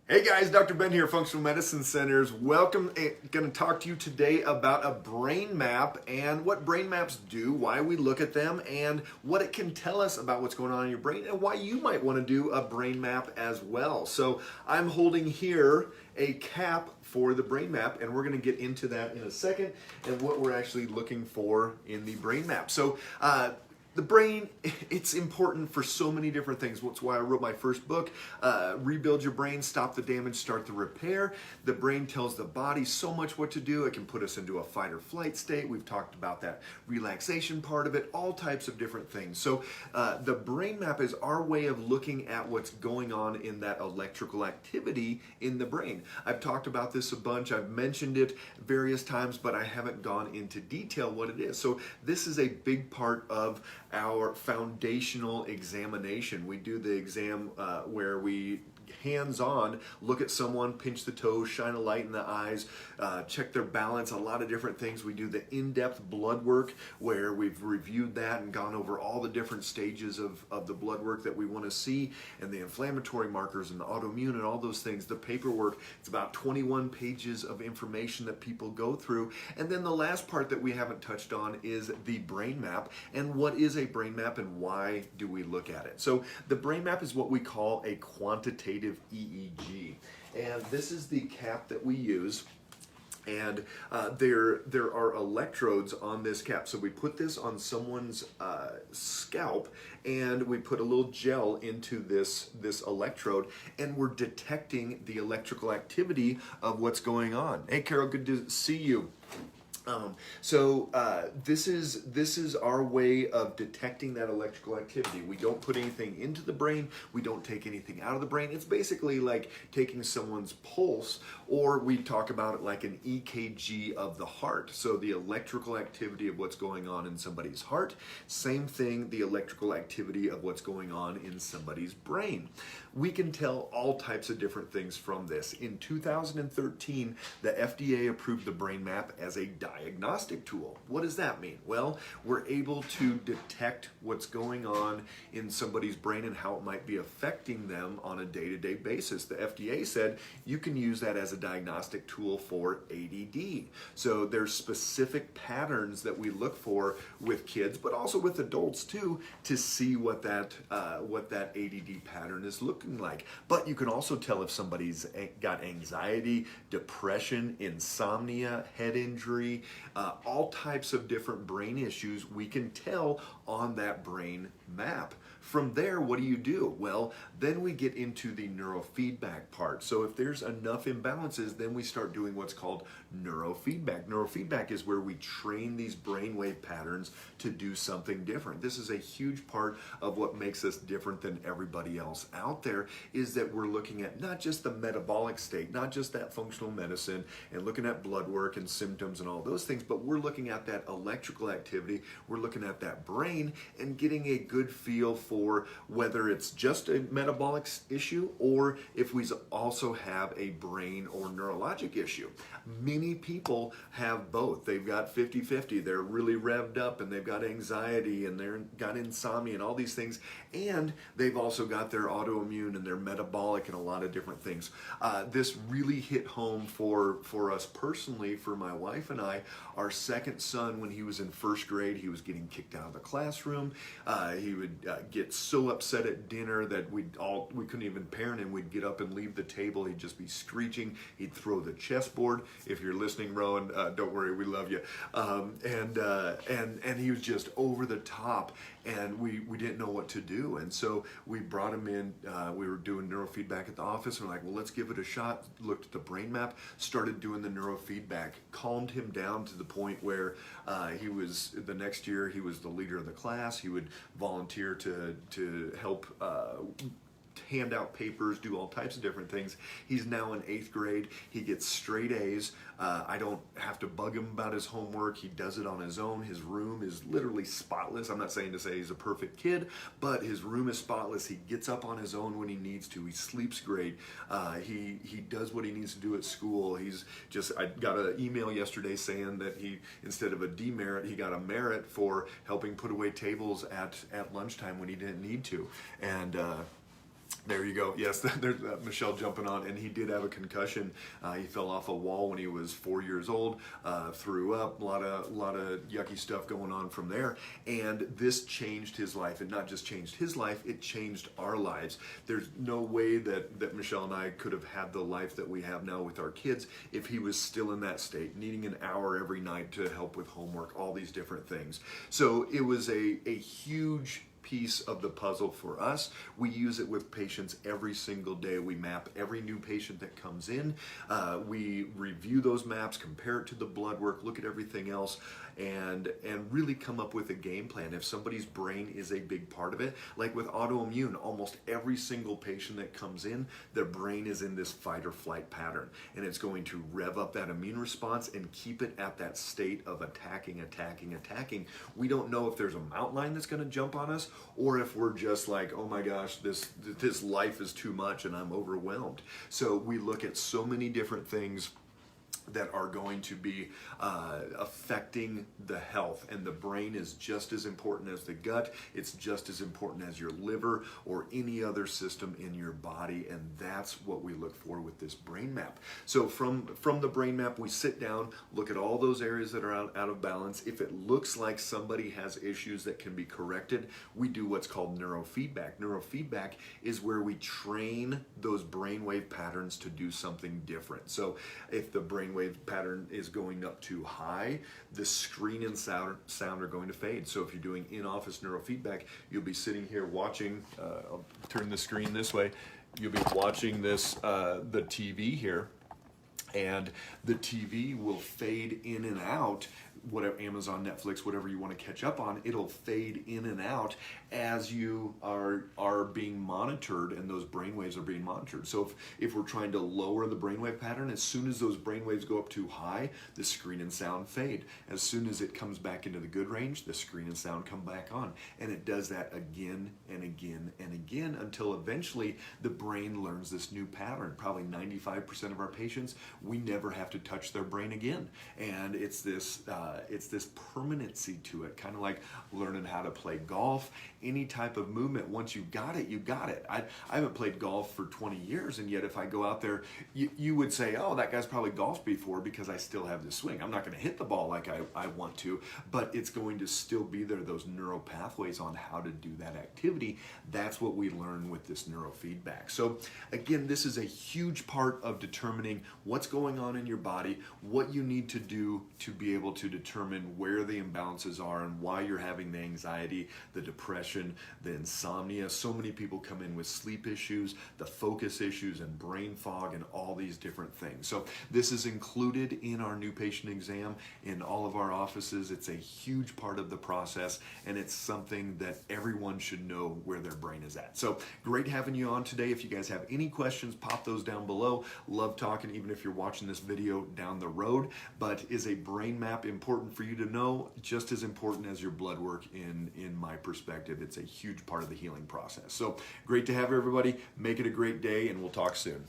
Hey guys, Dr. Ben here, Functional Medicine Centers. Welcome. Going to talk to you today about a brain map and what brain maps do, why we look at them, and what it can tell us about what's going on in your brain and why you might want to do a brain map as well. So I'm holding here a cap for the brain map, and we're going to get into that in a second and what we're actually looking for in the brain map. So the brain, it's important for so many different things. That's why I wrote my first book, Rebuild Your Brain, Stop the Damage, Start the Repair. The brain tells the body so much what to do. It can put us into a fight or flight state. We've talked about that relaxation part of it, all types of different things. So the brain map is our way of looking at what's going on in that electrical activity in the brain. I've talked about this a bunch. I've mentioned it various times, but I haven't gone into detail what it is. So this is a big part of our foundational examination. We do the exam where we hands-on look at someone, pinch the toes, shine a light in the eyes, check their balance, a lot of different things. We do the in-depth blood work where we've reviewed that and gone over all the different stages of the blood work that we want to see, and the inflammatory markers and the autoimmune and all those things. The paperwork, it's about 21 pages of information that people go through. And then the last part that we haven't touched on is the brain map. And what is a brain map and why do we look at it? So the brain map is what we call a quantitative EEG. And this is the cap that we use. And there are electrodes on this cap. So we put this on someone's scalp, and we put a little gel into this electrode, and we're detecting the electrical activity of what's going on. Hey, Carol, good to see you. This is our way of detecting that electrical activity. We don't put anything into the brain. We don't take anything out of the brain. It's basically like taking someone's pulse, or we talk about it like an EKG of the heart. So the electrical activity of what's going on in somebody's heart. Same thing, the electrical activity of what's going on in somebody's brain. We can tell all types of different things from this. In 2013, the FDA approved the brain map as a diagnostic tool. What does that mean? Well, we're able to detect what's going on in somebody's brain and how it might be affecting them on a day-to-day basis. The FDA said you can use that as a diagnostic tool for ADD. So there's specific patterns that we look for with kids, but also with adults too, to see what that ADD pattern is looking like. But you can also tell if somebody's got anxiety, depression, insomnia, head injury, all types of different brain issues we can tell on that brain map. From there, what do? Well, then we get into the neurofeedback part. So if there's enough imbalances, then we start doing what's called neurofeedback. Neurofeedback is where we train these brainwave patterns to do something different. This is a huge part of what makes us different than everybody else out there, is that we're looking at not just the metabolic state, not just that functional medicine and looking at blood work and symptoms and all those things, but we're looking at that electrical activity. We're looking at that brain and getting a good feel for whether it's just a metabolic issue or if we also have a brain or neurologic issue. Many people have both. They've got 50-50. They're really revved up and they've got anxiety and they've got insomnia and all these things. And they've also got their autoimmune and their metabolic and a lot of different things. This really hit home for us personally, for my wife and I. Our second son, when he was in first grade, he was getting kicked out of the classroom. He would get so upset at dinner that we couldn't even parent him. We'd get up and leave the table. He'd just be screeching. He'd throw the chessboard. If you're listening, Rowan, don't worry, we love you. And he was just over the top, and we didn't know what to do. And so we brought him in. We were doing neurofeedback at the office. And we're like, well, let's give it a shot. Looked at the brain map, started doing the neurofeedback, calmed him down to the point where the next year he was the leader of the class. He would volunteer to help hand out papers, do all types of different things. He's now in 8th grade. He gets straight A's. I don't have to bug him about his homework. He does it on his own. His room is literally spotless. I'm not saying to say he's a perfect kid, but his room is spotless. He gets up on his own when he needs to. He sleeps great. He does what he needs to do at school. I got an email yesterday saying that he, instead of a demerit, he got a merit for helping put away tables at lunchtime when he didn't need to. And There you go. Yes, there's Michelle jumping on, and he did have a concussion. He fell off a wall when he was 4 years old, threw up, a lot of yucky stuff going on from there. And this changed his life, and not just changed his life, it changed our lives. There's no way that Michelle and I could have had the life that we have now with our kids if he was still in that state, needing an hour every night to help with homework, all these different things. So it was a huge piece of the puzzle for us. We use it with patients every single day. We map every new patient that comes in. We review those maps, compare it to the blood work, look at everything else, and really come up with a game plan. If somebody's brain is a big part of it, like with autoimmune, almost every single patient that comes in, their brain is in this fight or flight pattern, and it's going to rev up that immune response and keep it at that state of attacking. We don't know if there's a mountain lion that's going to jump on us, or if we're just like, oh my gosh, this life is too much and I'm overwhelmed. So we look at so many different things that are going to be affecting the health, and the brain is just as important as the gut. It's just as important as your liver or any other system in your body, and that's what we look for with this brain map. So from the brain map, we sit down, look at all those areas that are out of balance. If it looks like somebody has issues that can be corrected, we do what's called neurofeedback. Neurofeedback is where we train those brainwave patterns to do something different. So if the brainwave pattern is going up too high, the screen and sound are going to fade. So if you're doing in-office neurofeedback, you'll be sitting here watching, I'll turn the screen this way, you'll be watching this, the TV here, and the TV will fade in and out. Whatever, Amazon, Netflix, whatever you want to catch up on, it'll fade in and out as you are being monitored, and those brainwaves are being monitored. So if we're trying to lower the brainwave pattern, as soon as those brainwaves go up too high, the screen and sound fade. As soon as it comes back into the good range, the screen and sound come back on. And it does that again and again and again until eventually the brain learns this new pattern. Probably 95% of our patients, we never have to touch their brain again. And it's this permanency to it, kind of like learning how to play golf. Any type of movement, once you got it, you got it. I haven't played golf for 20 years, and yet if I go out there, you would say, oh, that guy's probably golfed before because I still have this swing. I'm not going to hit the ball like I want to, but it's going to still be there, those neural pathways on how to do that activity. That's what we learn with this neurofeedback. So again, this is a huge part of determining what's going on in your body, what you need to do to be able to determine where the imbalances are and why you're having the anxiety, the depression, the insomnia. So many people come in with sleep issues, the focus issues, and brain fog, and all these different things. So this is included in our new patient exam in all of our offices. It's a huge part of the process, and it's something that everyone should know where their brain is at. So great having you on today. If you guys have any questions, pop those down below. Love talking, even if you're watching this video down the road. But is a brain map important for you to know? Just as important as your blood work in my perspective. It's a huge part of the healing process. So great to have everybody. Make it a great day, and we'll talk soon.